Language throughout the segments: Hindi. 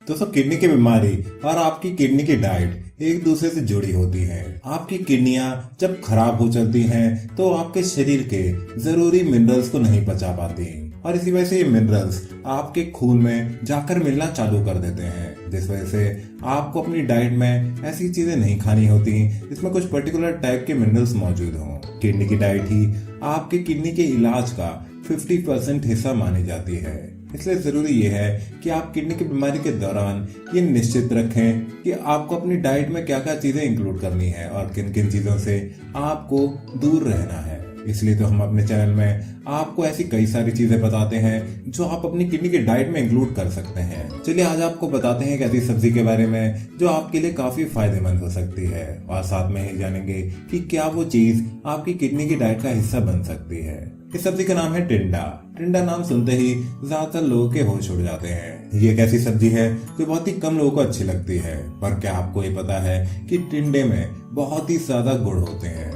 दोस्तों, किडनी की बीमारी और आपकी किडनी की डाइट एक दूसरे से जुड़ी होती है। आपकी किडनियां जब खराब हो चलती हैं तो आपके शरीर के जरूरी मिनरल्स को नहीं पचा पाती और इसी वजह से ये मिनरल्स आपके खून में जाकर मिलना चालू कर देते हैं, जिस वजह से आपको अपनी डाइट में ऐसी चीजें नहीं खानी होती जिसमें कुछ पर्टिकुलर टाइप के मिनरल्स मौजूद हों। किडनी की डाइट ही आपके किडनी के इलाज का 50% हिस्सा मानी जाती है। इसलिए जरूरी ये है कि आप किडनी की बीमारी के दौरान ये निश्चित रखें कि आपको अपनी डाइट में क्या क्या चीजें इंक्लूड करनी है और किन किन चीजों से आपको दूर रहना है। इसलिए तो हम अपने चैनल में आपको ऐसी कई सारी चीजें बताते हैं जो आप अपनी किडनी की डाइट में इंक्लूड कर सकते हैं। चलिए आज आपको बताते हैं एक ऐसी सब्जी के बारे में जो आपके लिए काफी फायदेमंद हो सकती है और साथ में ही जानेंगे कि क्या वो चीज आपकी किडनी की डाइट का हिस्सा बन सकती है। इस सब्जी का नाम है टिंडा। टिंडा नाम सुनते ही ज्यादातर लोगों के होश उड़ जाते हैं। ये एक ऐसी सब्जी है जो बहुत ही कम लोगों को अच्छी लगती है, पर क्या आपको ये पता है कि टिंडे में बहुत ही ज्यादा गुण होते हैं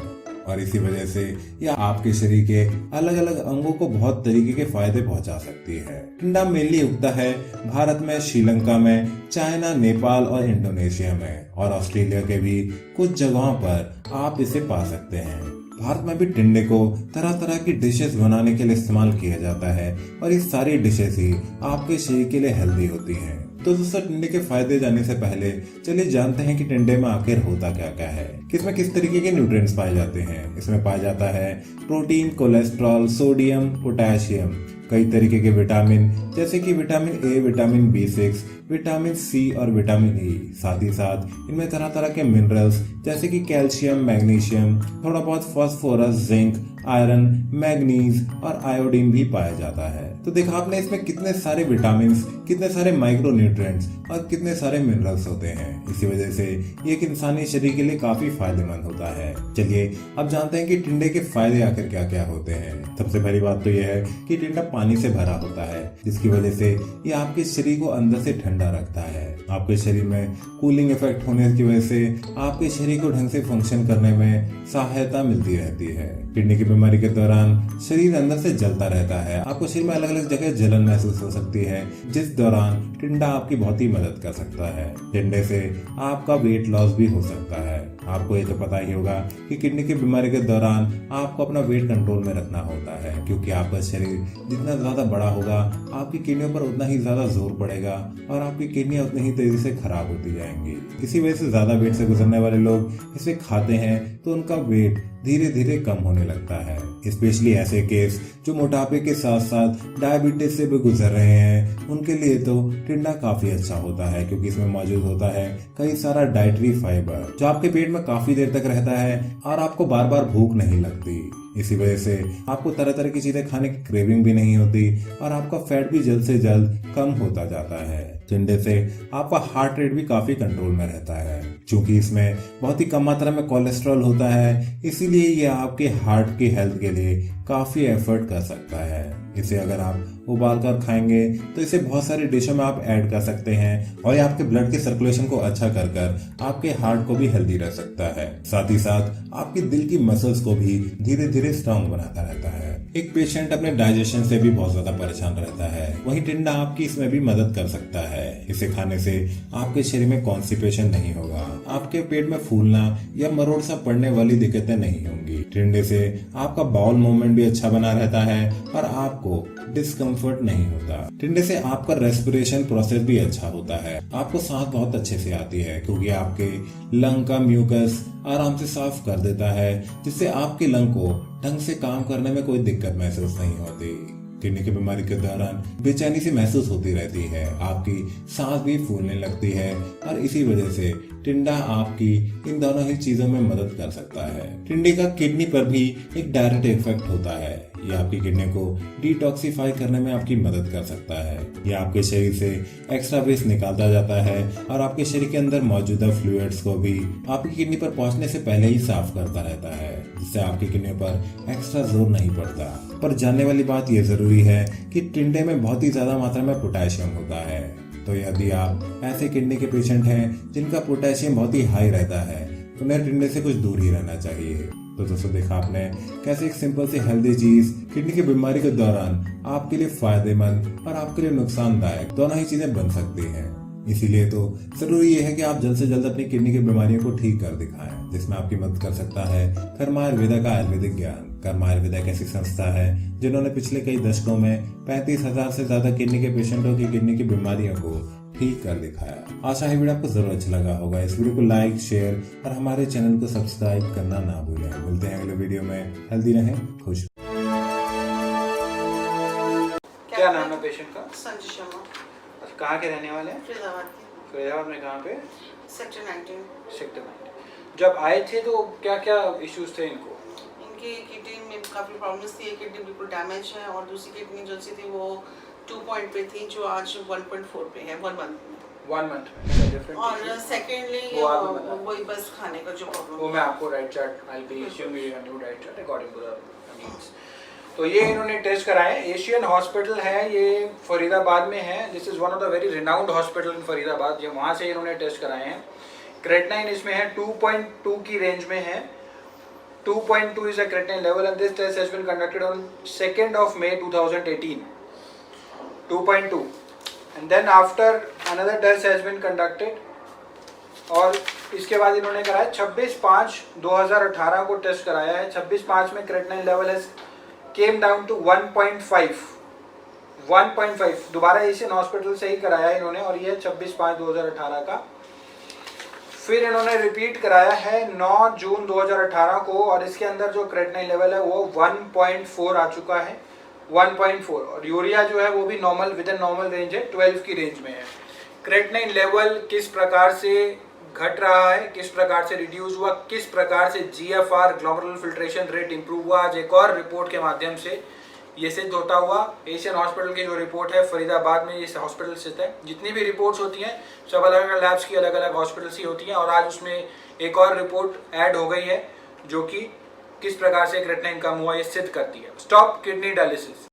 और इसी वजह से यह आपके शरीर के अलग अलग अंगों को बहुत तरीके के फायदे पहुंचा सकती है। टिंडा मेनली उगता है भारत में, श्रीलंका में, चाइना, नेपाल और इंडोनेशिया में और ऑस्ट्रेलिया के भी कुछ जगहों पर आप इसे पा सकते हैं। भारत में भी टिंडे को तरह तरह की डिशेस बनाने के लिए इस्तेमाल किया जाता है और ये सारी डिशेस ही आपके शरीर के लिए हेल्दी होती हैं। तो दोस्तों, टिंडे के फायदे जानने से पहले चलिए जानते हैं कि टिंडे में आखिर होता क्या क्या है, किसमें किस तरीके के न्यूट्रिएंट्स पाए जाते हैं। इसमें पाया जाता है प्रोटीन, कोलेस्ट्रॉल, सोडियम, पोटेशियम, कई तरीके के विटामिन जैसे कि vitamin A, vitamin B6, vitamin C और विटामिन ई। साथ ही साथ इनमें तरह तरह के मिनरल्स जैसे कि कैल्शियम, मैग्नीशियम, थोड़ा बहुत फास्फोरस, जिंक, आयरन, मैग्नीज और आयोडीन भी पाया जाता है। तो देखा आपने इसमें कितने सारे विटामिन, कितने सारे माइक्रो न्यूट्रिएंट्स और कितने सारे मिनरल्स होते हैं। इसी वजह से ये एक इंसानी शरीर के लिए काफी फायदेमंद होता है। चलिए अब जानते हैं कि टिंडे के फायदे आखिर क्या क्या होते हैं। सबसे पहली बात तो यह है कि टिंडा पानी से भरा होता है, जिसकी वजह से ये आपके शरीर को अंदर से ठंडा रखता है। आपके शरीर में कूलिंग इफेक्ट होने की वजह से आपके शरीर को ढंग से फंक्शन करने में सहायता मिलती रहती है। किडनी की बीमारी के दौरान शरीर अंदर से जलता रहता है। आपको शरीर में अलग अलग जगह जलन महसूस हो सकती है, जिस दौरान टिंडा आपकी बहुत ही मदद कर सकता है। टिंडे से आपका वेट लॉस भी हो सकता है। आपको ये तो पता ही होगा कि किडनी की बीमारी के दौरान आपको अपना वेट कंट्रोल में रखना होता है, क्योंकि आपका शरीर जितना ज्यादा बड़ा होगा आपकी किडनियों पर उतना ही ज्यादा जोर पड़ेगा और आपकी किडनियां उतनी ही तेजी से खराब होती जाएंगी। इसी वजह से ज्यादा वेट से गुजरने वाले लोग इसे खाते हैं तो उनका वेट धीरे धीरे कम होने लगता है। स्पेशली ऐसे केस जो मोटापे के साथ साथ डायबिटीज से भी गुजर रहे हैं, उनके लिए तो टिंडा काफी अच्छा होता है, क्योंकि इसमें मौजूद होता है कई सारा डाइटरी फाइबर जो आपके पेट में काफी देर तक रहता है और आपको बार बार भूख नहीं लगती। इसी वजह से आपको तरह तरह की चीजें खाने की क्रेविंग भी नहीं होती और आपका फैट भी जल्द से जल्द कम होता जाता है। टिंडे से आपका हार्ट रेट भी काफी कंट्रोल में रहता है, क्योंकि इसमें बहुत ही कम मात्रा में कोलेस्ट्रॉल होता है। इसीलिए ये आपके हार्ट की हेल्थ के लिए काफी एफर्ट कर सकता है। इसे अगर आप उबाल कर खाएंगे तो इसे बहुत सारी डिशों में आप ऐड कर सकते हैं और ये आपके ब्लड के सर्कुलेशन को अच्छा कर कर आपके हार्ट को भी हेल्दी रख सकता है। साथ ही साथ आपके दिल की मसल्स को भी धीरे धीरे स्ट्रांग बनाता रहता है। एक पेशेंट अपने डाइजेशन से भी बहुत ज्यादा परेशान रहता है, वहीं टिंडा आपकी इसमें भी मदद कर सकता है। इसे खाने से आपके शरीर में कॉन्स्टिपेशन नहीं होगा, आपके पेट में फूलना या मरोड़ सा पड़ने वाली दिक्कतें नहीं होंगी। टिंडे से आपका बाउल मूवमेंट भी अच्छा बना रहता है और आपको डिस्कम्फर्ट नहीं होता। टिंडे से आपका रेस्पिरेशन प्रोसेस भी अच्छा होता है, आपको सांस बहुत अच्छे से आती है, क्योंकि आपके लंग का म्यूकस आराम से साफ कर देता है, जिससे आपके लंग को ढंग से काम करने में कोई दिक्कत महसूस नहीं होती। किडनी की बीमारी के दौरान बेचैनी सी महसूस होती रहती है, आपकी सांस भी फूलने लगती है और इसी वजह से टिंडा आपकी इन दोनों ही चीजों में मदद कर सकता है। टिंडे का किडनी पर भी एक डायरेक्ट इफेक्ट होता है। ये आपकी किडनी को डिटॉक्सिफाई करने में आपकी मदद कर सकता है। ये आपके शरीर से एक्स्ट्रा वेस्ट निकालता जाता है और आपके शरीर के अंदर मौजूदा फ्लूइड्स को भी आपकी किडनी पर पहुंचने से पहले ही साफ करता रहता है, जिससे आपकी किडनी पर एक्स्ट्रा जोर नहीं पड़ता। पर जानने वाली बात यह जरूरी है कि टिंडे में बहुत ही ज्यादा मात्रा में पोटेशियम होता है। तो यदि आप ऐसे किडनी के पेशेंट हैं जिनका पोटेशियम बहुत ही हाई रहता है, तो उन्हें टिंडे से कुछ दूर ही रहना चाहिए। तो दोस्तों, देखा आपने कैसे एक सिंपल सी हेल्दी चीज किडनी की बीमारी के दौरान आपके लिए फायदेमंद और आपके लिए नुकसानदायक दोनों ही चीजें बन सकती हैं। इसीलिए तो जरूरी ये है कि आप जल्द से जल्द अपनी किडनी की बीमारियों को ठीक कर दिखाएं, जिसमें आपकी मदद कर सकता है कर्मा आयुर्वेदा का आयुर्वेदिक ज्ञान। कर्मा आयुर्वेदा एक ऐसी संस्था है जिन्होंने पिछले कई दशकों में 35,000 से ज्यादा किडनी के पेशेंटों की किडनी की बीमारियों को ठीक कर दिखाया। आशा है वीडियो आपको जरूर अच्छा लगा होगा। इस वीडियो को लाइक, शेयर और हमारे चैनल को सब्सक्राइब करना ना भूलें। मिलते हैं अगले वीडियो में। हेल्दी रहें, खुश। क्या नाम है पेशेंट का? संजय शर्मा। अच्छा, कहाँ के रहने वाले हैं? फरीदाबाद के फरीदाबाद में कहाँ पे? सेक्टर 19। सेक्टर 19। जब आए थे तो क्या क्या इश्यूज थे इनको? इनकी किडनी में काफ़ी प्रॉब्लम्स थी। एक किडनी बिल्कुल डैमेज है और दूसरी किडनी जो सी थी वो 2 पॉइंट पे थी, जो आज 1.4 पे है 1 मंथ में। 1 मंथ में डिफरेंट। और सेकेंडली वही बस खाने का जो प्रॉब्लम, वो मैं आपको diet chart I be issuing you new diet chart according to the needs. तो ये इन्होंने टेस्ट कराए। एशियन हॉस्पिटल है, ये फरीदाबाद में है। This is one of the very renowned hospital in Faridabad. ये वहाँ से इन्होंने टेस्ट कराए हैं। क्रेटनाइन इसमें है 2.2 की रेंज में है। 2.2 is a creatinine level and this test has been conducted on 2nd of May 2018. 2.2 and then after another test has been conducted और इसके बाद इन्होंने कराया 26/5/2018 को टेस्ट कराया है। 26/5 में क्रेटनाइन लेवल है केम डाउन टू 1.5। 1.5 दोबारा एशियन हॉस्पिटल से ही कराया है इन्होंने और ये 26/5/2018 का। फिर इन्होंने रिपीट कराया है 9 जून 2018 को और इसके अंदर जो क्रेटनाइन लेवल है वो 1.4 आ चुका है। 1.4 और यूरिया जो है वो भी normal with in normal range है, 12 की रेंज में है। क्रेटनाइन लेवल किस प्रकार से घट रहा है, किस प्रकार से रिड्यूस हुआ, किस प्रकार से GFR glomerular filtration rate improve हुआ, आज एक और रिपोर्ट के माध्यम से ये सिद्ध होता हुआ। एशियन हॉस्पिटल की जो रिपोर्ट है फरीदाबाद में ये हॉस्पिटल स्थित है। जितनी भी रिपोर्ट्स होती हैं सब अलग अलग लैब्स की अलग अलग हॉस्पिटल्स ही होती हैं और आज उसमें एक और रिपोर्ट ऐड हो गई है जो कि किस प्रकार से क्रेटनाइन कम हुआ ये सिद्ध करती है। Stop kidney dialysis.